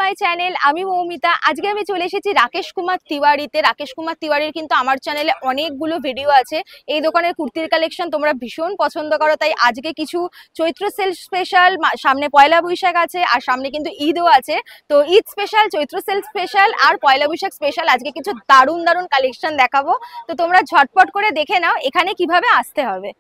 My channel. আমি মৌমিতা। আজকে আমি চলে এসেছি রাকেশ কুমার তিওয়ারিতে। রাকেশ কুমার তিওয়ারির কিন্তু আমার চ্যানেলে অনেকগুলো ভিডিও আছে। এই দোকানের কুর্তির কালেকশন তোমরা ভীষণ পছন্দ করো, তাই আজকে কিছু চৈত্র সেল স্পেশাল, সামনে পয়লা বৈশাখ আছে আর সামনে কিন্তু ঈদও আছে। তো ঈদ স্পেশাল, চৈত্র সেল স্পেশাল আর পয়লা বৈশাখ স্পেশাল আজকে কিছু দারুণ দারুণ কালেকশন দেখাবো। তো তোমরা ঝটপট করে দেখে নাও এখানে কিভাবে আসতে হবে।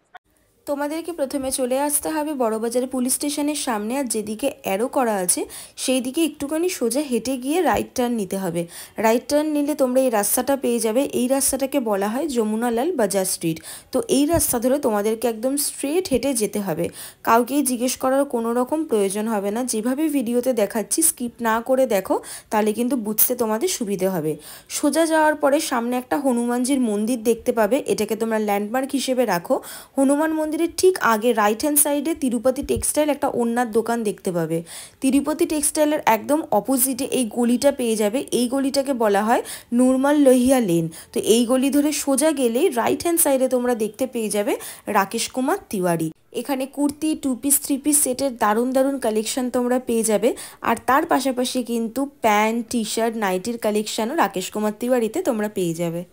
তোমাদেরকে প্রথমে চলে আসতে হবে বড়বাজার পুলিশ স্টেশনের সামনে, আর যেদিকে অ্যারো করা আছে সেই দিকে একটুখানি সোজা হেঁটে গিয়ে রাইট টার্ন নিতে হবে। রাইট টার্ন নিলে তোমরা এই রাস্তাটা পেয়ে যাবে। এই রাস্তাটাকে বলা হয় যমুনালাল বাজার স্ট্রিট। তো এই রাস্তা ধরে তোমাদেরকে একদম স্ট্রেট হেঁটে যেতে হবে। কাউকেই জিজ্ঞেস করার কোনো রকম প্রয়োজন হবে না। যেভাবে ভিডিওতে দেখাচ্ছি স্কিপ না করে দেখো, তাহলে কিন্তু বুঝতে তোমাদের সুবিধে হবে। সোজা যাওয়ার পরে সামনে একটা হনুমানজির মন্দির দেখতে পাবে। এটাকে তোমরা ল্যান্ডমার্ক হিসেবে রাখো। হনুমান মন্দির ঠিক আগে রাইট হ্যান্ড সাইডে তিরুপতি টেক্সটাইল একটা ওড়নার দোকান দেখতে পাবে। তিরুপতি টেক্সটাইলের একদম অপোজিটে এই গলিটা পেয়ে যাবে। এই গলিটাকে বলা হয় নুরমাল লোহিয়া লেন। তো এই গলি ধরে সোজা গেলেই রাইট হ্যান্ড সাইডে তোমরা দেখতে পেয়ে যাবে রাকেশ কুমার তিওয়ারি। এখানে কুর্তি, 2 পিস 3 পিস সেটের দারুণ দারুণ কালেকশন তোমরা পেয়ে যাবে। আর তার পাশাপাশি কিন্তু প্যান্ট, টি শার্ট, নাইটির কালেকশনও রাকেশ কুমার তিওয়ারিতে তোমরা পেয়ে যাবে।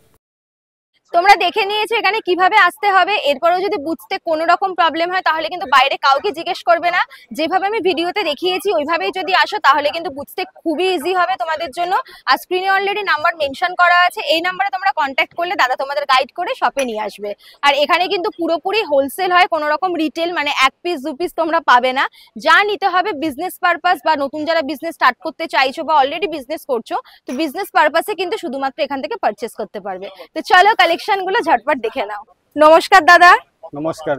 তোমরা দেখে নিয়েছো এখানে কিভাবে আসতে হবে। এরপরেও যদি বুঝতে কোনো রকম প্রবলেম হয় তাহলে কিন্তু বাইরে কাউকে জিজ্ঞেস করবে না। যেভাবে আমি ভিডিওতে দেখিয়েছি ওইভাবেই যদি আসো তাহলে কিন্তু বুঝতে খুবই ইজি হবে তোমাদের জন্য। আর স্ক্রিনে অলরেডি নাম্বার মেনশন করা আছে, এই নাম্বারে তোমরা কন্ট্যাক্ট করলে দাদা তোমাদের গাইড করে শপে নিয়ে আসবে। আর এখানে কিন্তু পুরোপুরি হোলসেল হয়, কোনো রকম রিটেল মানে 1 পিস 2 পিস তোমরা পাবে না। যা নিতে হবে বিজনেস পারপাস বা নতুন যারা বিজনেস স্টার্ট করতে চাইছো বা অলরেডি বিজনেস করছো, তো বিজনেস পারপাসে কিন্তু শুধুমাত্র এখান থেকে পারচেস করতে পারবে। তো চলো কালেকশন গুলো ঝটপট দেখে নাও। নমস্কার দাদা। নমস্কার।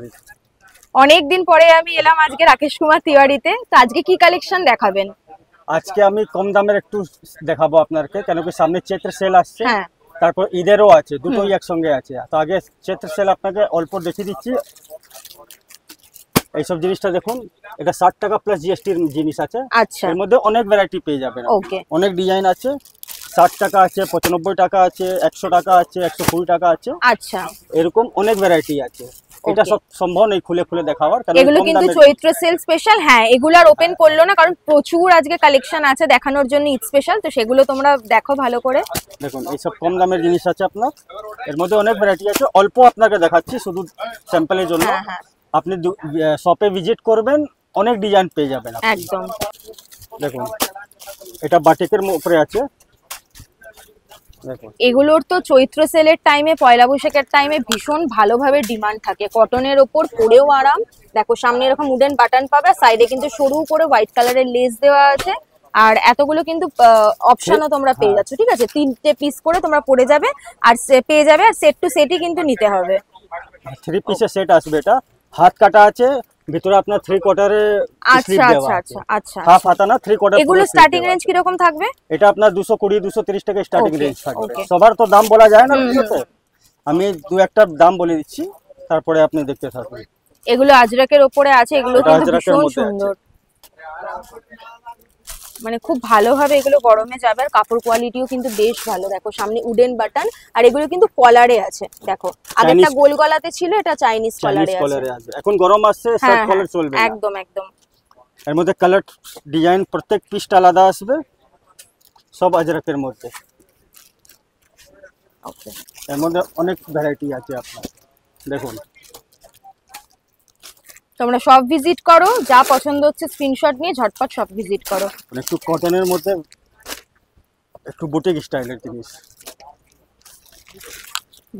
অনেকদিন পরে আমি এলাম আজকে রাকেশ কুমার তিওয়ারিতে। তো আজকে কি কালেকশন দেখাবেন? আজকে আমি কম দামের একটু দেখাবো আপনাকে, কেন কি সামনে চৈত্র সেল আসছে। হ্যাঁ, তারপর ঈদেরও আছে, দুটোই একসঙ্গে আছে। তো আগে চৈত্র সেল আপনাকে অল্প দেখিয়ে দিচ্ছি। এইসব জিনিসটা দেখুন, এটা 60 টাকা প্লাস জিএসটির জিনিস আছে। আচ্ছা, এর মধ্যে অনেক ভ্যারাইটি পেয়ে যাবেন। ওকে, অনেক ডিজাইন আছে। 60 টাকা আছে, 95 টাকা আছে, 100 টাকা আছে, 120 টাকা আছে। আচ্ছা, এরকম অনেক ভ্যারাইটি আছে। এটা সব সম্ভব নেই খুলে খুলে দেখাবার, কারণ এগুলো কিন্তু চৈত্র সেল স্পেশাল। হ্যাঁ, এগুলো আর ওপেন করলো না কারণ প্রচুর আজকে কালেকশন আছে দেখানোর জন্য ঈদ স্পেশাল। তো সেগুলো তোমরা দেখো ভালো করে। দেখুন এইসব কম দামের জিনিস আছে আপনার। এর মধ্যে অনেক ভ্যারাইটি আছে, অল্প আপনাকে দেখাচ্ছি শুধু স্যাম্পলের জন্য। হ্যাঁ হ্যাঁ, আপনি শপে ভিজিট করবেন, অনেক ডিজাইন পেয়ে যাবেন একদম। দেখুন এটা বাটিকের উপরে আছে। দেখুন এগুলোর তো চৈত্র সেলের টাইমে, পয়লা বৈশাখের টাইমে ভীষণ ভালোভাবে ডিমান্ড থাকে। কটনের ওপর পরেও আরাম। দেখো সামনে এরকম উডেন বাটন পাবে, সাইডে কিন্তু সরু করে হোয়াইট কালারের লেস দেওয়া আছে। আর এতগুলো কিন্তু অপশনও তোমরা পেয়ে যাচ্ছ। ঠিক আছে, 3টে পিস করে তোমরা পরে যাবে আর পেয়ে যাবে। আর সেট টু সেটই কিন্তু নিতে হবে। 3 পিসের সেট আসবে। এটা হাত কাটা আছে, ভিতরে আপনার 3 কোয়ার্টারে স্লিপ আচ্ছা দেওয়া আচ্ছা আছে। আচ্ছা আচ্ছা, হাফ হাতা না, 3 কোয়ার্টার। এগুলো স্টার্টিং রেঞ্জ কি রকম থাকবে? এটা আপনার 220 230 টাকা স্টার্টিং রেঞ্জ থাকবে। ওকে। সবার তো দাম বলা যায় না ভিডিওতে, আমি দু একটা দাম বলে দিচ্ছি, তারপরে আপনি দেখতে থাকুন। এগুলো আজরাকের ওপরে আছে, এগুলো কিন্তু ভীষণ সুন্দর। মানে খুব ভালোভাবে এগুলো গরমে যাবে। আর কাপড় কোয়ালিটিও কিন্তু বেশ ভালো। দেখো সামনে উডেন বাটন, আর এগুলো কিন্তু কলারে আছে। দেখো আগেরটা গোল গলাতে ছিল, এটা চাইনিজ কলারে আছে। এখন গরম আসছে, সব কলার চলবে। একদম একদম। এর মধ্যে কালার ডিজাইন প্রত্যেক পিসটা আলাদা আসবে, সব আজরাকের মধ্যে। ওকে, এর মধ্যে অনেক ভ্যারাইটি আছে আপনার। দেখুন তোমরা সব ভিজিট করো, যা পছন্দ হচ্ছে স্ক্রিনশট নিয়ে ঝটপট সব ভিজিট করো। একটু কটনের মধ্যে একটু বুটিক স্টাইলের জিনিস।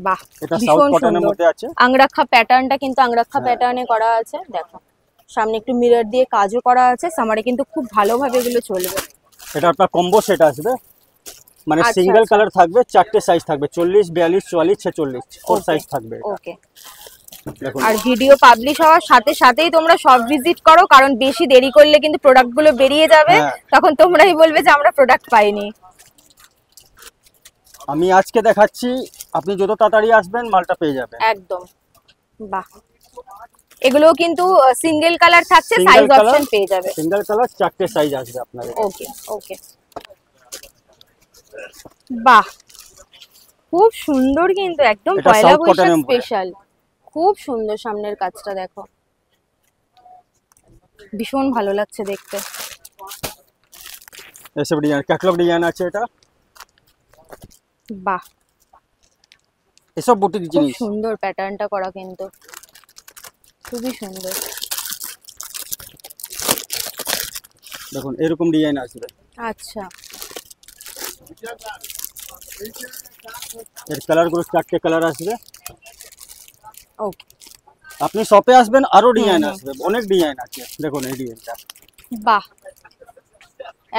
বাহ, এটা সাউথ কটনের মধ্যে আছে। আংরাখা প্যাটার্নটা কিন্তু আংরাখা প্যাটার্নে করা আছে। দেখো সামনে একটু মিরর দিয়ে কাজও করা আছে। সামারে কিন্তু খুব ভালোভাবে এগুলো চলবে। এটা আপনার কম্বো সেট আসবে, মানে সিঙ্গেল কালার থাকবে, 4টে সাইজ থাকবে, 40 42 44 46 4 সাইজ থাকবে। ওকে। আর ভিডিও পাবলিশ হওয়ার সাথে সাথেই তোমরা সব ভিজিট করো, কারণ বেশি দেরি করলে কিন্তু প্রোডাক্ট গুলো বেরিয়ে যাবে। তখন তোমরাই বলবে যে আমরা প্রোডাক্ট পাইনি। আমি আজকে দেখাচ্ছি, আপনি যত তাড়াতাড়ি আসবেন মালটা পেয়ে যাবেন। একদম। বাহ, এগুলো কিন্তু সিঙ্গেল কালার থাকছে, সাইজ অপশন পেয়ে যাবে। সিঙ্গেল কালার 4টে সাইজ আসবে আপনাদের। ওকে ওকে, বাহ খুব সুন্দর কিন্তু একদম পয়লা বৈশাখ স্পেশাল। খুব সুন্দর সামনের কাজটা দেখো, ভীষণ ভালো লাগছে দেখতে। এসব ডিজাইন ক্যাটালগ ডিজাইন আছে এটা, বাহ এসব বুটিক খুব জিনিস। সুন্দর প্যাটার্নটা করা, কিন্তু খুবই সুন্দর। দেখুন এরকম ডিজাইন আসবে। আচ্ছা এর কালারগুলো 4টে কালার আসবে। ওকে, আপনি শপে আসবেন আরো ডিজাইন আসবে, অনেক ডিজাইন আছে। দেখুন এই ডিজাইনটা, বাহ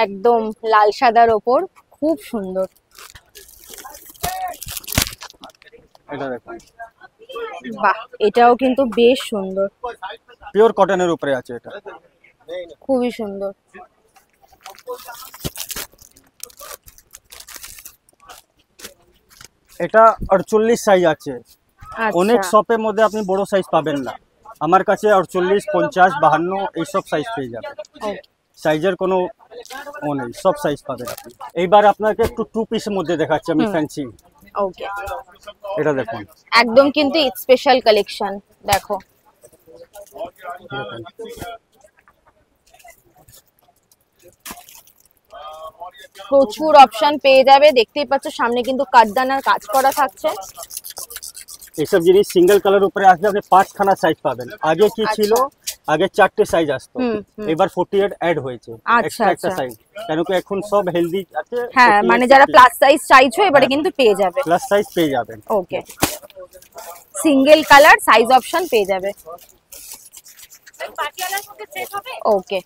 একদম লাল সাদার ওপর খুব সুন্দর। এটা দেখুন বাহ এটাও কিন্তু বেশ সুন্দর, পিওর কটনের উপরে আছে এটা। খুবই সুন্দর। এটা 48 সাইজ আছে। অনেক আচ্ছা শপের মধ্যে আপনি বড় সাইজ পাবেন না, আমার কাছে 48, 50, 52 এইসব সাইজ পেয়ে যাবেন। ওকে, সাইজের কোনো ও নেই, সব সাইজ পাবেন আপনি। এইবার আপনাকে একটু 2 পিসের মধ্যে দেখাচ্ছি আমি ফ্যান্সি। ওকে এটা দেখুন, একদম কিন্তু স্পেশাল কালেকশন। দেখো দেখুন। প্রচুর অপশন পেয়ে যাবে, দেখতেই পাচ্ছ সামনে কিন্তু কাঠদানার কাজ করা থাকছে। এইসব জিনিস সিঙ্গেল কালার উপরে আসলে আপনি 5খানা সাইজ পাবেন। আগে কি ছিল, আগে 4টে সাইজ আসতো, এবার 48 অ্যাড হয়েছে, আচ্ছা, একটা আচ্ছা। সাইজ। কেন কি এখন সব হেলদি আছে। হ্যাঁ মানে যারা প্লাস সাইজ চাইছো এবারে কিন্তু পেয়ে যাবে। প্লাস সাইজ পেয়ে যাবেন। ওকে, সিঙ্গেল কালার সাইজ অপশন পেয়ে যাবে। ওকে,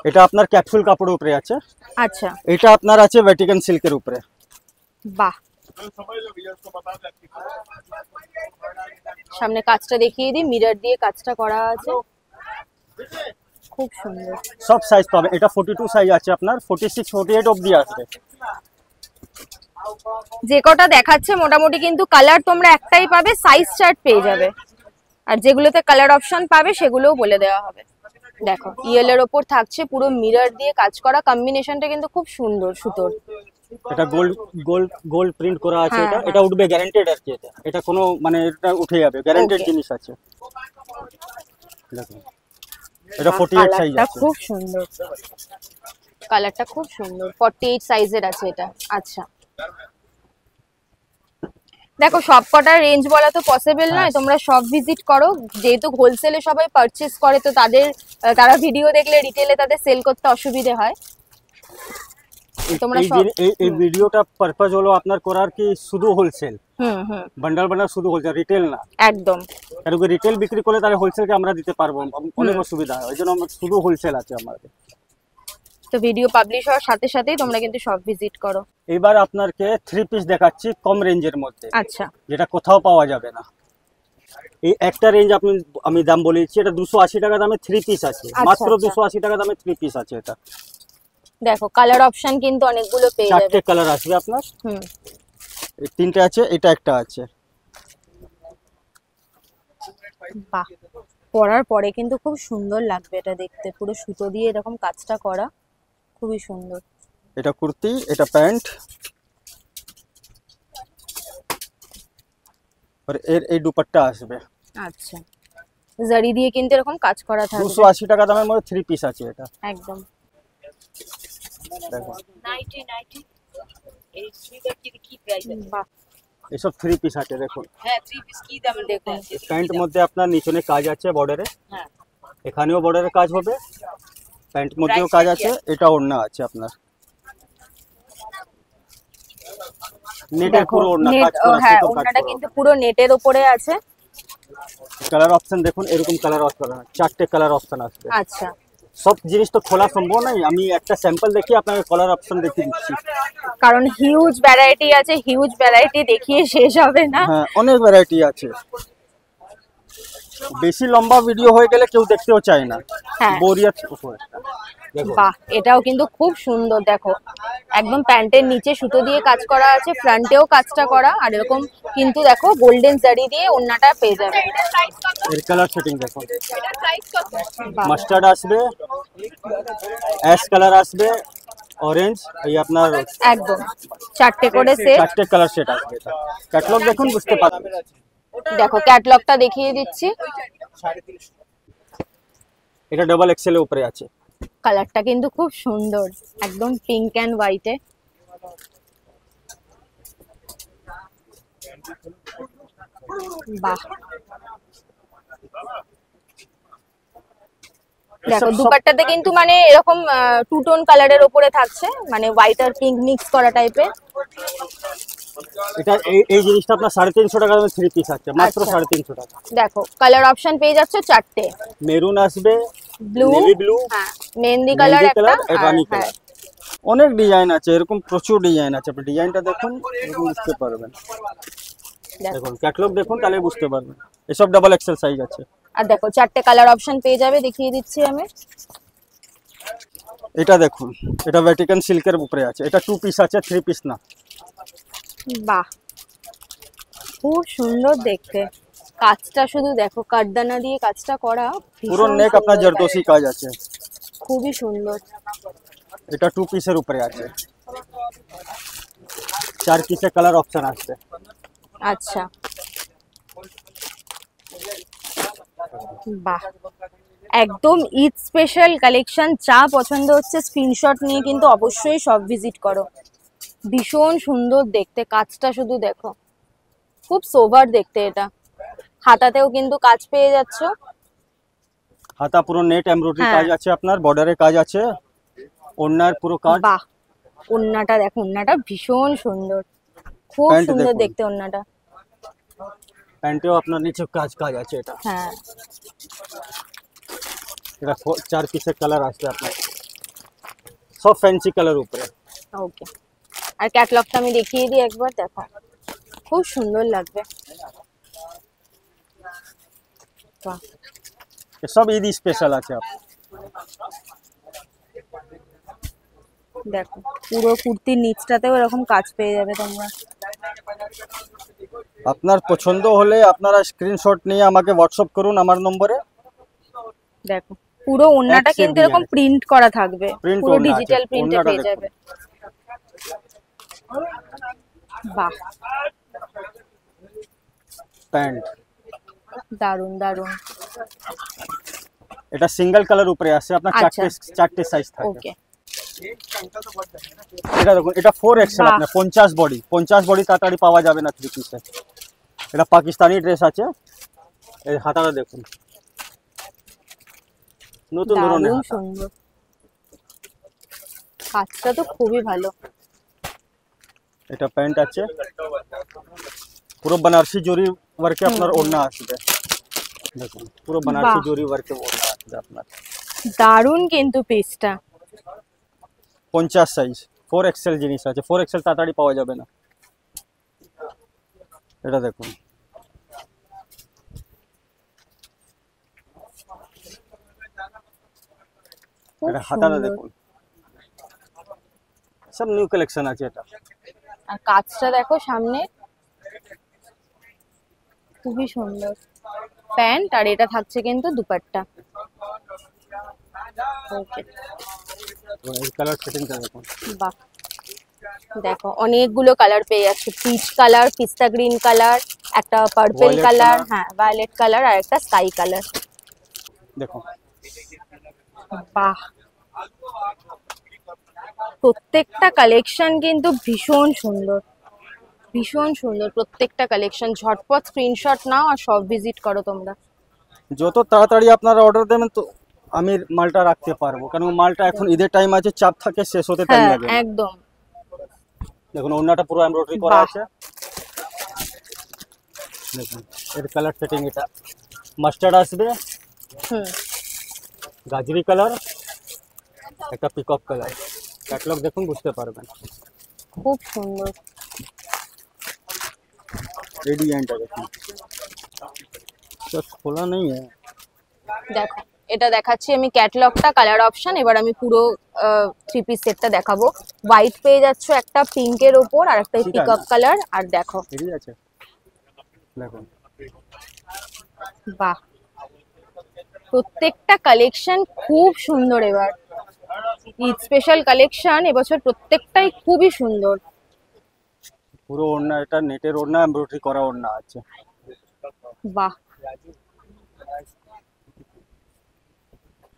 এটা আপনার ক্যাপসুল কাপড়ের উপরে আছে। আচ্ছা এটা আপনার আছে ভ্যাটিকান সিল্কের উপরে। বাহ সামনে কাজটা দেখিয়ে দিই, মিরর দিয়ে কাজটা করা আছে, খুব সুন্দর। সব সাইজ পাবেন। এটা 42 সাইজ আছে আপনার, 46, 48 অবধি আসবে। যে কটা দেখাচ্ছে মোটামুটি কিন্তু কালার তোমরা একটাই পাবে, সাইজ চার্ট পেয়ে যাবে। আর যেগুলোতে কালার অপশন পাবে সেগুলোও বলে দেওয়া হবে। দেখো ইয়েলোর ওপর থাকছে পুরো মিরর দিয়ে কাজ করা, কম্বিনেশনটা কিন্তু খুব সুন্দর সুতোর। এটা গোল্ড গোল্ড গোল্ড প্রিন্ট করা আছে। হ্যাঁ, এটা হ্যাঁ। এটা উঠবে, গ্যারান্টেড আছে। এটা কোনো মানে এটা উঠে যাবে, গ্যারান্টেড Okay. জিনিস আছে। দেখুন এটা 48 সাইজ কালারটা আছে। খুব সুন্দর, কালারটা খুব সুন্দর। 48 সাইজের আছে এটা। আচ্ছা দেখো সব কটার রেঞ্জ বলা তো পসিবল নয়, তোমরা সব ভিজিট করো। যেহেতু হোলসেলে সবাই পারচেজ করে তো তারা ভিডিও দেখলে রিটেলে তাদের সেল করতে অসুবিধে হয়। তোমরা সব এই ভিডিওটা পারপাস হলো আপনার করার কি শুধু হোলসেল, হুম বান্ডাল বান্ডাল শুধু হোলসেল, রিটেল না। একদম। কারণ রিটেল বিক্রি করলে তাহলে হোলসেলকে আমরা দিতে পারবো, অনেক অসুবিধা হয়। ওই জন্য আমরা শুধু হোলসেল আছে আমাদের। তো ভিডিও পাবলিশ হওয়ার সাথে সাথেই তোমরা কিন্তু সব ভিজিট করো। এবার আপনাকে 3 পিস দেখাচ্ছি কম রেঞ্জের মধ্যে, আচ্ছা যেটা কোথাও পাওয়া যাবে না। এই একটা রেঞ্জ আমি দাম বলেছি, এটা 280 টাকা দামে 3 পিস আছে, মাত্র 280 টাকা দামে 3 পিস আছে। এটা দেখো কালার অপশন কিন্তু অনেকগুলো পেয়ে যাবে। 4টে কালার আসবে আপনার। এই 3টে আছে, এটা একটা আছে। বাহ পরার পরে কিন্তু খুব সুন্দর লাগবে এটা দেখতে, পুরো সুতো দিয়ে এরকম কাজটা করা, খুবই সুন্দর। এটা কুর্তি, এটা প্যান্ট, আর এই দুপাট্টা আসবে। আচ্ছা জারি দিয়ে কিন্তু এরকম কাজ করা থাকবে। 280 টাকা দামের মধ্যে 3 পিস আছে এটা। একদম দেখুন বাহ এসব 3 পিস আছে। দেখুন দেখুন প্যান্ট মধ্যে আপনার নিচনে কাজ আছে বর্ডারে, এখানেও বর্ডারে কাজ হবে, প্যান্ট মধ্যেও কাজ আছে, এটা ওড়না আছে আপনার। নেটের পুরো ওড়না কাজ করা, হ্যাঁ সুতোর কাজ ওড়নাটা করা। কিন্তু পুরো নেটের উপরে আছে। কালার অপশন দেখুন, এরকম কালার অপশন, 4টে কালার অপশন আসবে। আচ্ছা সব জিনিস তো খোলা সম্ভব নয়, আমি একটা স্যাম্পল দেখিয়ে আপনাকে কালার অপশন দেখিয়ে দিচ্ছি। কারণ হিউজ ভ্যারাইটি আছে, হিউজ ভ্যারাইটি দেখিয়ে শেষ হবে না। হ্যাঁ অনেক ভ্যারাইটি আছে। বেশি লম্বা ভিডিও হয়ে গেলে কেউ দেখতেও চায় না, হ্যাঁ। বোরিয়াত হয়। দেখো বাহ এটাও কিন্তু খুব সুন্দর। দেখো একদম প্যান্টের নিচে সুতো দিয়ে কাজ করা আছে, ফ্রন্টেও কাজটা করা, আর এরকম কিন্তু দেখো গোল্ডেন জারি দিয়ে ওড়নাটা পেয়ে যাবে। এর কালার সেটিং দেখুন, বাহ, মাস্টার্ড আসবে, অ্যাশ কালার আসবে, অরেঞ্জ, এই আপনার একদম 4টে করে সেট। 4টে কালার সেট আসবে। এটা ক্যাটালগ দেখুন, বুঝতে পারবেন। দেখো ক্যাটলগটা দেখিয়ে দিচ্ছি। এটা ডাবল এক্সেল এর উপরে আছে। কালারটা কিন্তু খুব সুন্দর, একদম পিঙ্ক অ্যান্ড হোয়াইটে। বাহ, দেখো দুপাট্টাতে কিন্তু মানে এরকম টু টোন কালারের উপরে থাকছে, মানে হোয়াইট আর পিঙ্ক মিক্স করা টাইপের। এটা এই জিনিসটা আপনার 350 টাকার মধ্যে 3 পিস আছে, মাত্র আচ্ছা। 350 টাকা। দেখো কালার অপশন পেয়ে যাচ্ছে চারটে, মেরুন আসবে, ব্লু, নেভি ব্লু, হ্যাঁ মেহেন্দি কালার একটা, আর রানী হ্যাঁ কালার। অনেক ডিজাইন আছে, এরকম প্রচুর ডিজাইন আছে। আপনি ডিজাইনটা দেখুন, এরকম বুঝতে পারবেন। দেখো। দেখুন ক্যাটালগ দেখুন, তাহলে বুঝতে পারবেন। এসব ডাবল এক্সেল সাইজ আছে। আর দেখো চারটে কালার অপশন পেয়ে যাবে, দেখিয়ে দিচ্ছি আমি। এটা দেখুন, এটা ভ্যাটিকান সিল্কের উপরে আছে। এটা 2 পিস আছে, 3 পিস না। বাহ, খুব সুন্দর দেখতে। কাজটা শুধু দেখো, কাঠদানা দিয়ে কাজটা করা, পুরো ভীষণ নেক আপনার সুন্দর জরদোসি লাগে। কাজ আছে। খুবই সুন্দর। এটা 2 পিসের উপরে আছে, 4 পিসের কালার অপশন আছে। আচ্ছা, বাহ, একদম ঈদ স্পেশাল কালেকশন। যা পছন্দ হচ্ছে স্ক্রিনশট নিয়ে কিন্তু অবশ্যই সব ভিজিট করো। ভীষণ সুন্দর দেখতে, কাজটা শুধু দেখো, খুব সোবার দেখতে। এটা হাতাতেও কিন্তু কাজ পেয়ে যাচ্ছ। হাতা পুরো নেট এমব্রয়ডারি হ্যাঁ। কাজ আছে, আপনার বর্ডারে কাজ আছে, ওড়নার পুরো কাজ। বাহ, ওড়নাটা দেখো, ওড়নাটা ভীষণ সুন্দর, খুব প্যান্ট সুন্দর দেখুন। দেখতে ওড়নাটা। প্যান্টেও আপনার নিচে কাজ আছে। এটা হ্যাঁ, এটা 4 পিসের কালার আসবে আপনার, সব ফ্যান্সি কালার উপরে। ওকে। আর ক্যাটলগটা আমি দেখিয়ে দিই একবার, দেখো খুব সুন্দর লাগবে। বাহ, সব ঈদ স্পেশাল আছে। দেখো পুরো কুর্তির নিচটাতেও এরকম কাজ পেয়ে যাবে তোমরা। আপনার পছন্দ হলে আপনারা স্ক্রিনশট নিয়ে আমাকে হোয়াটসঅ্যাপ করুন আমার নম্বরে। দেখো পুরো ওড়নাটা এক set কিন্তু এরকম design। প্রিন্ট করা থাকবে, Print পুরো ওড়না আছে, ডিজিটাল প্রিন্টে ওড়নাটা পেয়ে দেখুন। যাবে। বাহ, প্যান্ট দারুন দারুন। এটা সিঙ্গেল কালার উপরে আছে, আপনার আচ্ছা। চারটে সাইজ থাকে। ওকে, এটা দেখুন, এটা 4 এক্সেল, বাহ। আপনার 50 বডি তাড়াতাড়ি পাওয়া যাবে না 3 পিসে। এটা পাকিস্তানি ড্রেস আছে। এই হাতাটা দেখুন, নতুন ধরনের দারুন হাতা। সুন্দর, কাজটা তো খুবই ভালো। এটা প্যান্ট আছে, পুরো बनारसी জরি ওয়ার্কে আপনার ওড়না আসবে। দেখুন পুরো बनारसी বাহ। জরি ওয়ার্কে ওড়না আসবে আপনার। দারুন কিন্তু পিসটা। 50 সাইজ, 4 এক্সেল জিনিস আছে। 4 এক্সেল তাড়াতাড়ি পাওয়া যাবে না। এটা দেখুন, খুব এটা হাতাটা সুন্দর। দেখুন, সব নিউ কালেকশন আছে এটা। আর কাজটা দেখো সামনে, খুবই সুন্দর। প্যান্ট আর এটা থাকছে কিন্তু দুপাট্টা। ওকে, এই কালার সেটিংটা দেখুন। বাহ, দেখো অনেকগুলো কালার পেয়ে যাচ্ছে, পিচ কালার, পিস্তা গ্রিন কালার, একটা পার্পল Violet কালার, color। হ্যাঁ ভায়োলেট কালার, আর একটা স্কাই কালার। দেখুন বাহ, প্রত্যেকটা কালেকশন কিন্তু ভীষণ সুন্দর, ভীষণ সুন্দর প্রত্যেকটা কালেকশন। ঝটপট স্ক্রিনশট নাও আর সব ভিজিট করো তোমরা। যত তাড়াতাড়ি আপনারা অর্ডার দেবেন তো আমি মালটা রাখতে পারবো, কারণ মালটা এখন ঈদের টাইম আছে, চাপ থাকে, শেষ হতে টাইম হ্যাঁ লাগে না। একদম। দেখুন ওড়নাটা পুরো এমব্রয়ডারি করা বাহ। আছে। দেখুন এর কালার সেটিং, এটা মাস্টার্ড আসবে, হুম, গাজরি কালার, একটা পিকক কালার। ক্যাটালগ দেখুন, বুঝতে পারবেন। খুব সুন্দর। এই ডিজাইনটা দেখুন, তো খোলা নেই হ্যাঁ। দেখো এটা দেখাচ্ছি আমি ক্যাটালগটা, কালার অপশন। এবার আমি পুরো 3 পিস সেটটা দেখাবো। হোয়াইট পেয়ে যাচ্ছ একটা পিঙ্কের ওপর, আর একটা ঠিক আছে। Peacock colour. আর দেখো, ঠিক আছে দেখুন, বাহ, প্রত্যেকটা কালেকশন খুব সুন্দর। এবার ঈদ স্পেশাল কালেকশন এবছর প্রত্যেকটাই খুবই সুন্দর। পুরো ওড়না, এটা নেটের ওড়না, এমব্রয়ডারি করা ওড়না আছে। বাহ,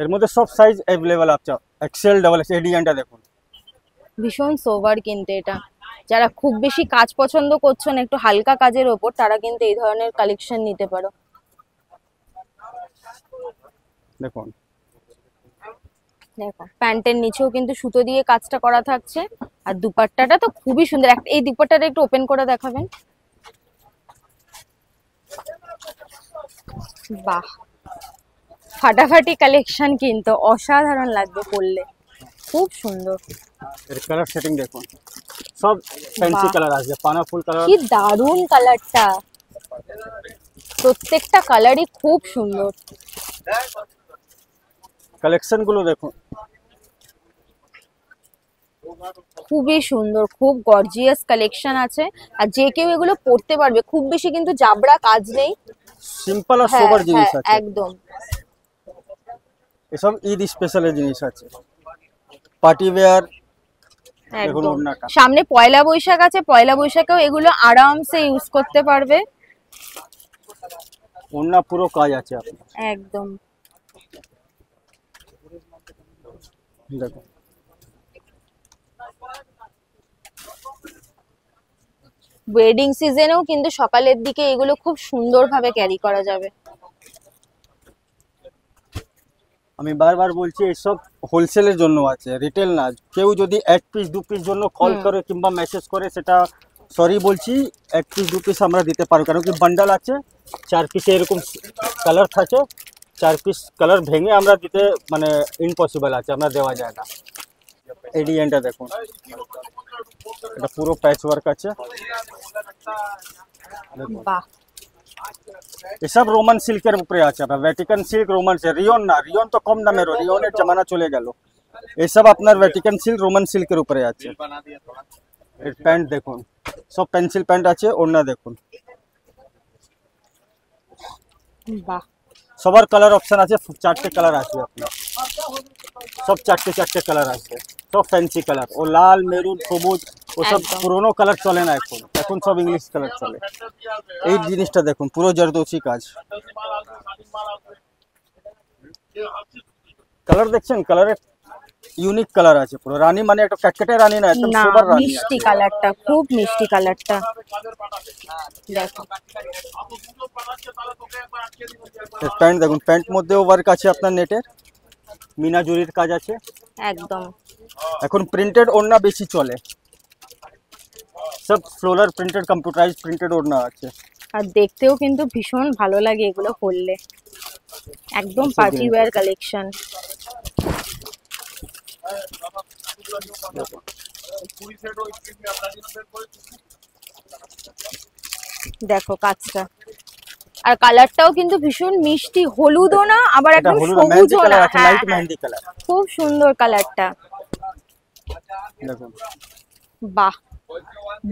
এর মধ্যে সব সাইজ এক্সেল ডাবল এক্সেল। এই ডিজাইনটা দেখুন, ভীষণ সোবার কিন্তু এটা। যারা খুব বেশি কাজ পছন্দ করছো না, একটু হালকা কাজের ওপর, তারা কিন্তু এই ধরনের কালেকশন নিতে পারো। দেখুন দেখো প্যান্টের নিচেও কিন্তু সুতো দিয়ে কাজটা করা থাকছে, আর দুপাট্টাটা তো খুবই সুন্দর। এই দুপাট্টাটা একটু ওপেন করে দেখাবেন। বাহ, ফাটাফাটি কালেকশন, কিন্তু অসাধারণ লাগবে পরলে, খুব সুন্দর। এর কালার সেটিং দেখুন, সব ফ্যান্সি কালার আছে, পানা ফুল কালার। কি দারুণ কালারটা, প্রত্যেকটা কালারই খুব সুন্দর। কালেকশন গুলো দেখুন, খুবই সুন্দর, খুব গর্জিয়াস কালেকশন আছে। আর যে কেউ এগুলো পরতে পারবে, খুব বেশি কিন্তু জাবড়া কাজ নেই, সিম্পল আর হ্যাঁ সোবার জিনিস হ্যাঁ আছে। একদম। এসব ঈদ স্পেশাল জিনিস আছে, পার্টি ওয়্যার। দেখুন একদম ওড়নাটা, সামনে পয়লা বৈশাখ আছে, পয়লা বৈশাখেও এগুলো আরামসে ইউজ করতে পারবে। ওড়না পুরো কাজ আছে আপনার। একদম দেখুন ওয়েডিং সিজনেও কিন্তু সকালের দিকে এগুলো খুব সুন্দরভাবে ক্যারি করা যাবে। আমি বারবার বলছি, এসব হোলসেলের জন্য আছে, রিটেল না। কেউ যদি এক পিস দু পিস জন্য কল করে কিংবা মেসেজ করে, সেটা সরি বলছি, এক পিস দু পিস আমরা দিতে পারবো, কারণ কি বান্ডাল আছে, 4 পিসে এরকম কালার থাকে, 4 পিস কালার ভেঙে আমরা দিতে মানে ইম্পসিবল আছে, আমরা দেওয়া যায় না। এই ডিজাইনটা দেখুন, এটা পুরো প্যাচ ওয়ার্ক আছে। দেখুন বাহ, এসব রোমান সিল্কের উপরে আছে, আপনার ভ্যাটিকান সিল্ক, রোমান সিল্ক, রিয়ন না, রিয়ন তো কম দামের, রিয়নের জামানা চলে গেল। এসব আপনার ভ্যাটিকান সিল্ক, রোমান সিল্কের উপরে আছে। এর প্যান্ট দেখুন, সব পেন্সিল প্যান্ট আছে। ওড়না দেখুন, বাহ, সবার কালার অপশন আছে, 4টে কালার আছে আপনার, সব 4টে কালার আছে, সব ফ্যান্সি কালার। ও লাল, মেরুন, সবুজ, ওসব একদম। পুরোনো কালার চলে না এখন, এখন সব ইংলিশ কালার চলে। এই জিনিসটা দেখুন, পুরো জরদোসি কাজ। কালার দেখছেন, কালারের ইউনিক কালার আছে পুরো। রানী মানে একটা ক্যাটকেটে রানী না, একদম না সোবার রানী মিষ্টি আছে। কালারটা, খুব মিষ্টি কালারটা। দেখো প্যান্ট দেখুন, প্যান্ট মধ্যেও ওয়ার্ক আছে আপনার নেটের, মিনা জুরির কাজ আছে। একদম। এখন প্রিন্টেড ওড়না বেশি চলে, সব ফ্লোরাল প্রিন্টেড, কম্পিউটারাইজ প্রিন্টেড ওড়না আছে। আর দেখতেও কিন্তু ভীষণ ভালো লাগে এগুলো পরলে, একদম পার্টি ওয়্যার কালেকশন। দেখো কাজটা, আর কালারটাও কিন্তু ভীষণ মিষ্টি, হলুদও না আবার এটা একদম হলুদ মেহেন্দি সবুজও না। কালার আছে, হ্যাঁ লাইট হ্যাঁ, মেহেন্দি কালার। খুব সুন্দর কালারটা। দেখুন বাহ,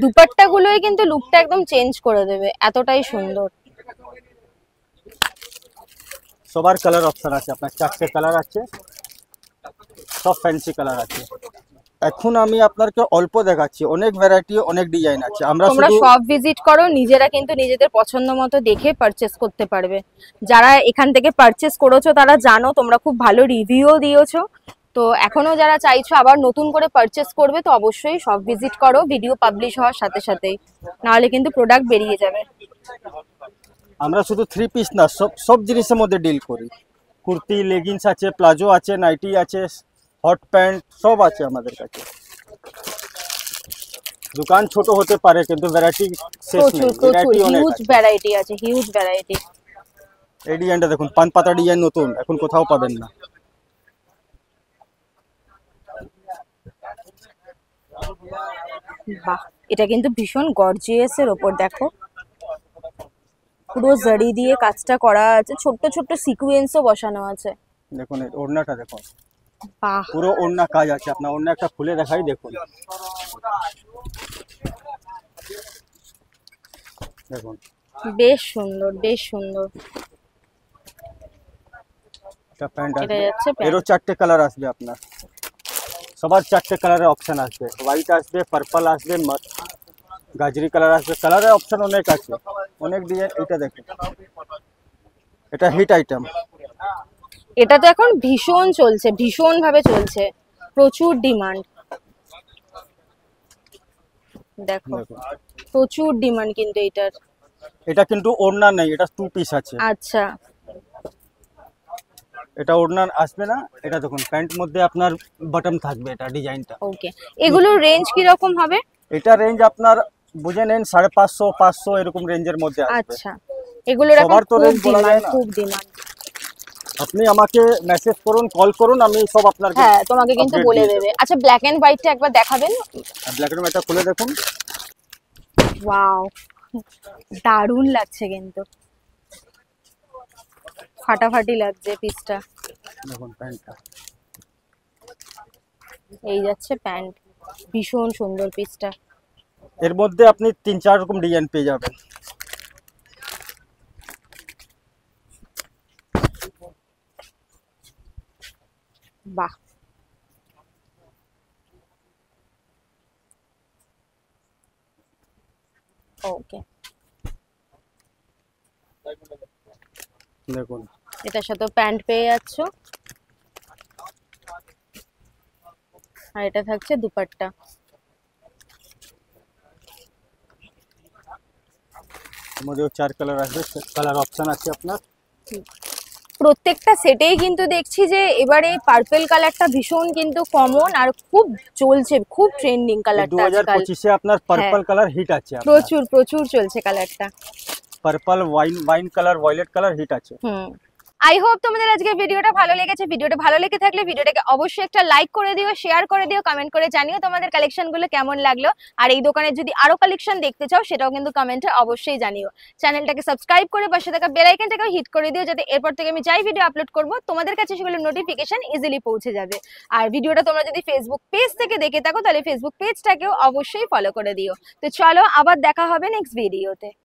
দুপাট্টা গুলোই কিন্তু লুকটা একদম চেঞ্জ করে দেবে, এতটাই সুন্দর। সবার কালার অপশন আছে আপনার, 4টে কালার আছে, সব ফ্যান্সি কালার আছে। এখন আমি আপনাকে অল্প দেখাচ্ছি, অনেক ভ্যারাইটি, অনেক ডিজাইন আছে। আমরা তোমরা শুধু সব ভিজিট করো, নিজেরা কিন্তু নিজেদের পছন্দ মতো দেখে পারচেস করতে পারবে। যারা এখান থেকে পারচেস করেছো তারা জানো, তোমরা খুব ভালো রিভিউও দিয়েছো। তো এখনো যারা চাইছো আবার নতুন করে পারচেস করবে, তো অবশ্যই সব ভিজিট করো ভিডিও পাবলিশ হওয়ার সাথে সাথেই, নাহলে কিন্তু প্রোডাক্ট বেরিয়ে যাবে। আমরা শুধু 3 পিস না, সব জিনিসের মধ্যে ডিল করি। কুর্তি, লেগিংস আছে, প্লাজো আছে, নাইটি আছে, হট প্যান্ট সব আছে আমাদের কাছে। দোকান ছোট হতে পারে কিন্তু ভ্যারাইটি শেষ প্রচুর নেই, প্রচুর ভ্যারাইটি অনেক হিউজ আছে। ভ্যারাইটি আছে, হিউজ ভ্যারাইটি। এই ডিজাইনটা দেখুন, পান পাতা ডিজাইন, নতুন, এখন কোথাও পাবেন না। বাহ, এটা কিন্তু ভীষণ গর্জিয়াস এর ওপর। দেখো পুরো জারি দিয়ে কাজটা করা আছে, ছোট্ট ছোট্ট সিকোয়েন্সও বসানো আছে। দেখুন এই ওড়নাটা দেখুন, বাহ, পুরো ওড়না কাজ আছে আপনার। ওড়না একটা খুলে দেখাই, দেখুন দেখুন, বেশ সুন্দর, বেশ সুন্দর। এটা প্যান্ট এটা আসবে, যাচ্ছে প্যান্ট। এরও 4টে কালার আসবে আপনার, সবার 4টে কালারের অপশন আসবে। হোয়াইট আসবে, পার্পল আসবে, গাজরি কালার আসবে, কালারের অপশন অনেক আছে, অনেক ডিজাইন। এটা দেখুন, এটা হিট আইটেম। এটা তো এখন ভীষণ চলছে, ভীষণ ভাবে চলছে। প্রচুর ডিমান্ড, দেখো দেখুন। প্রচুর ডিমান্ড কিন্তু এটার। এটা কিন্তু ওড়না নেই, এটা 2 পিস আছে। আচ্ছা, এটা ওড়না আসবে না। এটা দেখুন প্যান্ট মধ্যে আপনার বাটন থাকবে, এটা ডিজাইনটা। ওকে। এগুলোর রেঞ্জ কি রকম হবে? এটা রেঞ্জ আপনার বুঝে নেন 550 500 এরকম রেঞ্জের মধ্যে আসবে। আচ্ছা, এগুলোর এখন সবার তো খুব range বলা যায় ডিমান্ড, না। খুব ডিমান্ড। আপনি আমাকে মেসেজ করুন, কল করুন, আমি সব আপনার হ্যাঁ, তোমাকে কিন্তু update বলে দিয়ে দেবে। আচ্ছা, ব্ল্যাক এন্ড হোয়াইটটা একবার দেখাবেন? ব্ল্যাক এন্ড এটা খুলে দেখুন। ওয়াও, দারুণ লাগছে কিন্তু, ফাটাফাটি লাগছে পিসটা। দেখুন প্যান্টটা। এই যাচ্ছে প্যান্ট, ভীষণ সুন্দর পিসটা। এর মধ্যে আপনি 3-4 রকম ডিজাইন পেয়ে যাবেন। বাহ, ওকে। দেখুন এটার সাথে প্যান্ট পেয়ে যাচ্ছ, আর এটা থাকছে দুপাট্টা। এর মধ্যে 4 কালার আসবে, কালার অপশন আছে আপনার। প্রত্যেকটা সেটেই কিন্তু দেখছি যে এবারে পার্পল কালারটা ভীষণ কিন্তু কমন আর খুব চলছে, খুব ট্রেন্ডিং কালারটা আজকাল। 2025 এ আপনার পার্পল কালার হিট আছে। প্রচুর প্রচুর চলছে কালারটা। Purple wine colour, violet colour hit আছে। আই হোপ তোমাদের আজকে ভিডিওটা ভালো লেগেছে। ভিডিওটা ভালো লেগে থাকলে ভিডিওটাকে অবশ্যই একটা লাইক করে দিও, শেয়ার করে দিও, কমেন্ট করে জানিও তোমাদের কালেকশনগুলো কেমন লাগলো। আর এই দোকানের যদি আরো কালেকশন দেখতে চাও সেটাও কিন্তু কমেন্টে অবশ্যই জানিও। চ্যানেলটাকে সাবস্ক্রাইব করে পাশে থাকা বেল আইকনটাকে হিট করে দিও, যাতে এরপর থেকে আমি যাই ভিডিও আপলোড করব তোমাদের কাছে সেগুলো নোটিফিকেশন ইজিলি পৌঁছে যাবে। আর ভিডিওটা তোমরা যদি ফেসবুক পেজ থেকে দেখে থাকো তাহলে ফেসবুক পেজটাকেও অবশ্যই ফলো করে দিও। তো চলো, আবার দেখা হবে নেক্সট ভিডিওতে।